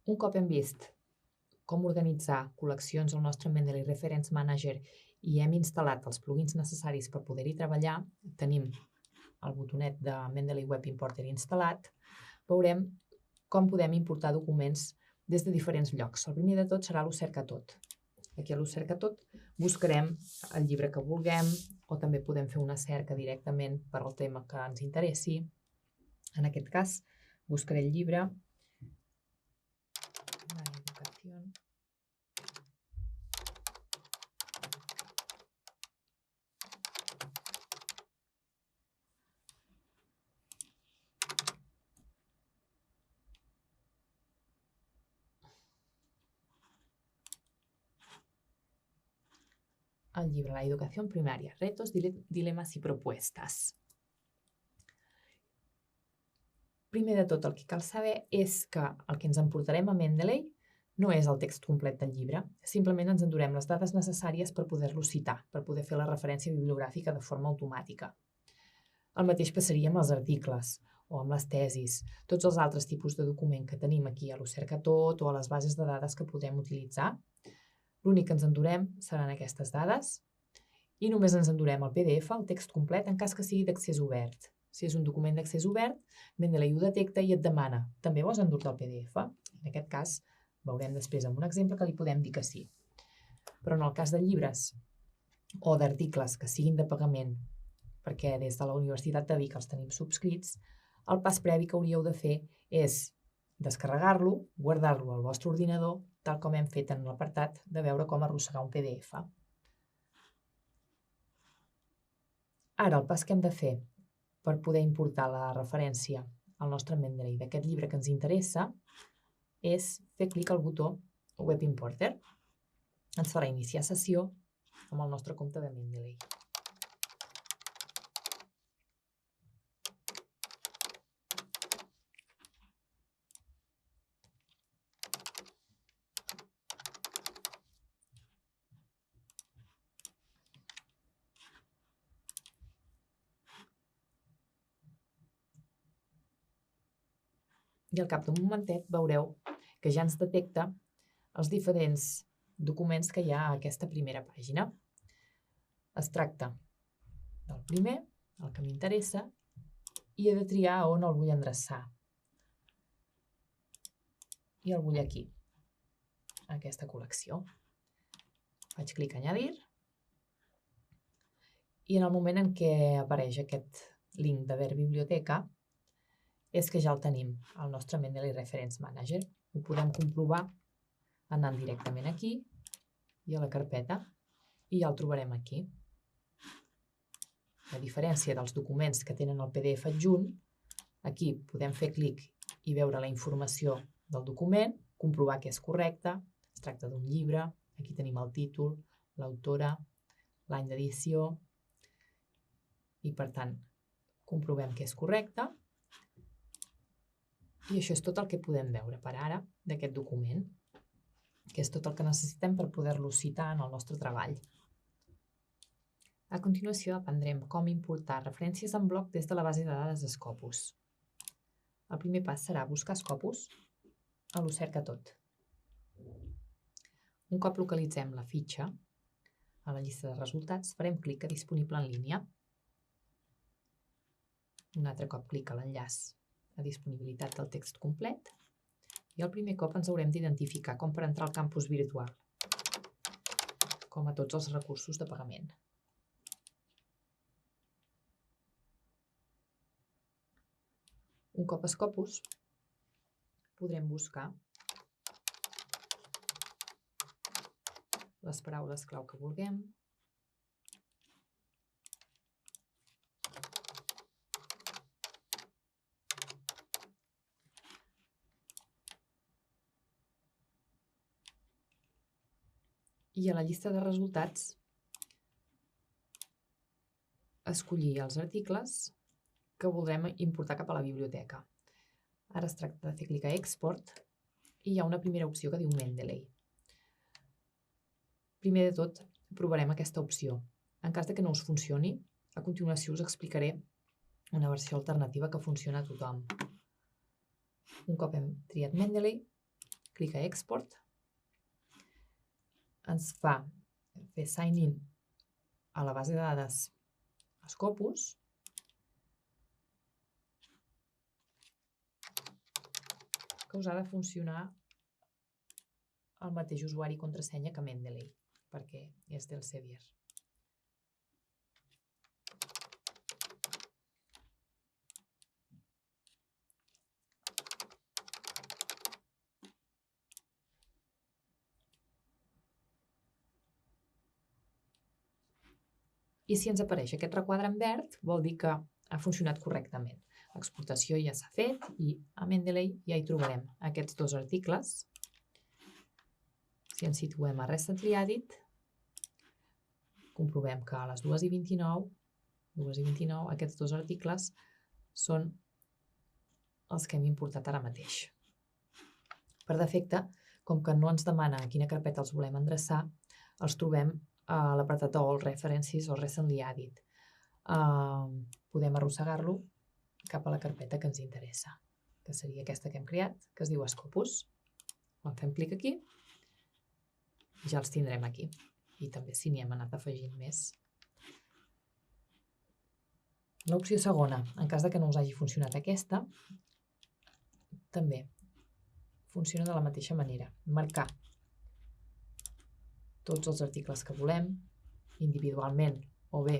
Un cop hem vist com organitzar col·leccions al nostre Mendeley Reference Manager i hem instal·lat els plugins necessaris per poder-hi treballar, tenim el botonet de Mendeley Web Importer instal·lat, veurem com podem importar documents des de diferents llocs. El primer de tot serà l'Ho-cerca-tot. Aquí a l'Ho-cerca-tot buscarem el llibre que vulguem o també podem fer una cerca directament per al tema que ens interessi. En aquest cas, buscaré el llibre La educació. El llibre La educació primària, retos, dilemes i propuestes. Primer de tot, el que cal saber és que el que ens emportarem a Mendeley no és el text complet del llibre, simplement ens endurem les dades necessàries per poder-lo citar, per poder fer la referència bibliogràfica de forma automàtica. El mateix passaria amb els articles o amb les tesis, tots els altres tipus de document que tenim aquí a l'Ho-cerca-tot o a les bases de dades que podem utilitzar. L'únic que ens endurem seran aquestes dades i només ens endurem el PDF, el text complet, en cas que sigui d'accés obert. Si és un document d'accés obert, Mendeley ho detecta i et demana també vols endur-te el PDF? En aquest cas, veurem després amb un exemple que li podem dir que sí. Però en el cas de llibres o d'articles que siguin de pagament, perquè des de la Universitat de Vic els tenim subscrits, el pas previ que hauríeu de fer és descarregar-lo, guardar-lo al vostre ordinador, tal com hem fet en l'apartat de veure com arrossegar un PDF. Ara, el pas que hem de fer per poder importar la referència al nostre Mendeley d'aquest llibre que ens interessa és fer clic al botó Web Importer. Ens farà iniciar sessió amb el nostre compte de Mendeley. I al cap d'un momentet veureu que ja ens detecta els diferents documents que hi ha a aquesta primera pàgina. Es tracta del primer, el que m'interessa, i he de triar on el vull endreçar. I el vull aquí, a aquesta col·lecció. Faig clic a añadir i en el moment en què apareix aquest link de Ver Biblioteca és que ja el tenim, al nostre Mendeley Reference Manager. Ho podem comprovar anant directament aquí i a la carpeta i ja el trobarem aquí. A diferència dels documents que tenen el PDF adjunt, aquí podem fer clic i veure la informació del document, comprovar que és correcte, es tracta d'un llibre, aquí tenim el títol, l'autora, l'any d'edició i per tant comprovem que és correcte. I això és tot el que podem veure per ara d'aquest document, que és tot el que necessitem per poder-lo citar en el nostre treball. A continuació aprendrem com importar referències en bloc des de la base de dades Scopus. El primer pas serà buscar Scopus a l'Ho-cerca-tot. Un cop localitzem la fitxa a la llista de resultats, farem clic a Disponible en línia. Un altre cop clic a l'enllaç a disponibilitat del text complet i el primer cop ens haurem d'identificar com per entrar al campus virtual, com a tots els recursos de pagament. Un cop a Scopus podrem buscar les paraules clau que vulguem, i a la llista de resultats escollir els articles que voldrem importar cap a la biblioteca. Ara es tracta de fer clic a Export i hi ha una primera opció que diu Mendeley. Primer de tot, provarem aquesta opció. En cas de que no us funcioni, a continuació us explicaré una versió alternativa que funciona a tothom. Un cop hem triat Mendeley, clic a Export, ens fa fer sign in a la base de dades Scopus, que us ha de funcionar el mateix usuari i contrasenya que Mendeley, perquè és del Elsevier. I si ens apareix aquest requadre en verd, vol dir que ha funcionat correctament. L'exportació ja s'ha fet i a Mendeley ja hi trobarem aquests dos articles. Si ens situem a Recently Added, comprovem que a les 2:29, aquests dos articles són els que hem importat ara mateix. Per defecte, com que no ens demana a quina carpeta els volem endreçar, els trobem a l'apartat All References o Recently Added. Podem arrossegar-lo cap a la carpeta que ens interessa, que seria aquesta que hem creat, que es diu Scopus. Quan fem clic aquí, ja els tindrem aquí. I també si n'hi hem anat afegint més. L'opció segona, en cas que no us hagi funcionat aquesta, també funciona de la mateixa manera. Marcar tots els articles que volem, individualment, o bé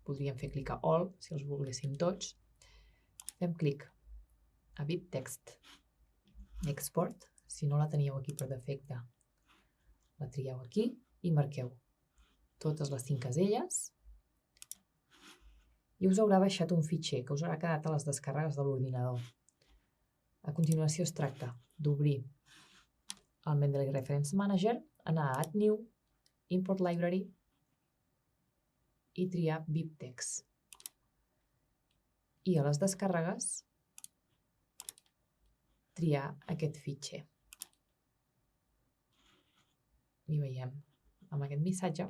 podríem fer clic a All, si els volguéssim tots. Fem clic a BibText Export, si no la teníeu aquí per defecte, la trieu aquí i marqueu totes les 5 caselles i us haurà baixat un fitxer que us haurà quedat a les descàrregues de l'ordinador. A continuació es tracta d'obrir el Mendeley Reference Manager, anar a Add New, Import Library i triar BibTeX. I a les descàrregues triar aquest fitxer. I veiem amb aquest missatge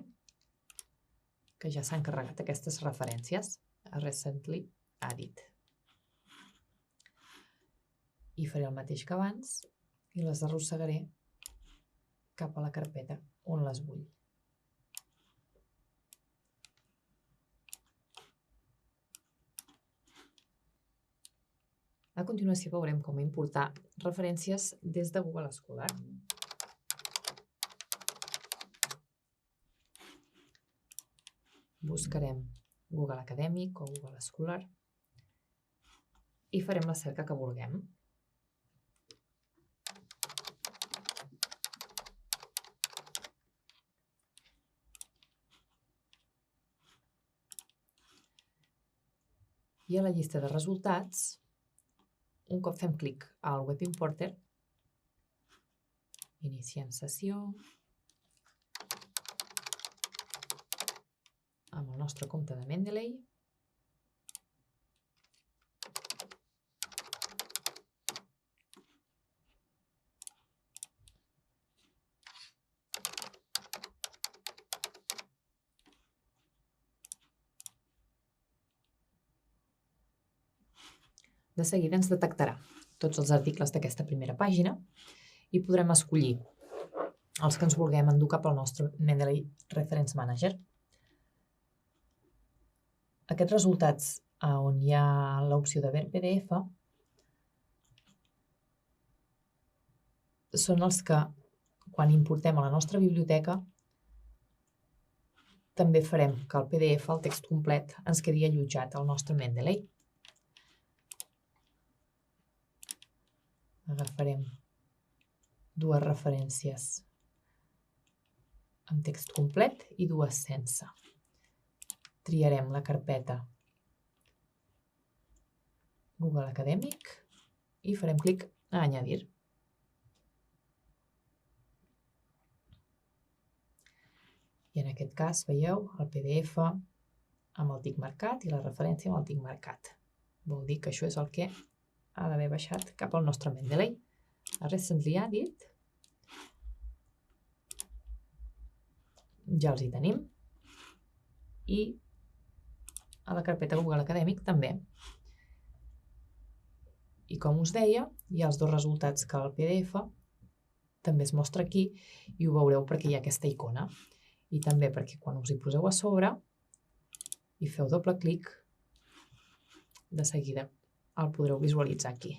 que ja s'han carregat aquestes referències a Recently Added. I faré el mateix que abans i les arrossegaré cap a la carpeta on les vull. A continuació veurem com importar referències des de Google Scholar. Buscarem Google Acadèmic o Google Scholar i farem la cerca que vulguem. I a la llista de resultats, un cop fem clic al Web Importer, iniciem sessió, amb el nostre compte de Mendeley, de seguida ens detectarà tots els articles d'aquesta primera pàgina i podrem escollir els que ens vulguem endur cap al nostre Mendeley Reference Manager. Aquests resultats on hi ha l'opció de ver PDF són els que, quan importem a la nostra biblioteca, també farem que el PDF, el text complet, ens quedi allotjat al nostre Mendeley. Agafarem dues referències amb text complet i dues sense. Triarem la carpeta Google Acadèmic i farem clic a Añadir. I en aquest cas, veieu, el PDF amb el tic marcat i la referència amb el tic marcat. Vol dir que això és el que ha d'haver baixat cap al nostre Mendeley. A Recently Added ja els hi tenim i a la carpeta Google Acadèmic també. I com us deia, hi ha els dos resultats que al PDF també es mostra aquí i ho veureu perquè hi ha aquesta icona. I també perquè quan us hi poseu a sobre i feu doble clic, de seguida el podreu visualitzar aquí.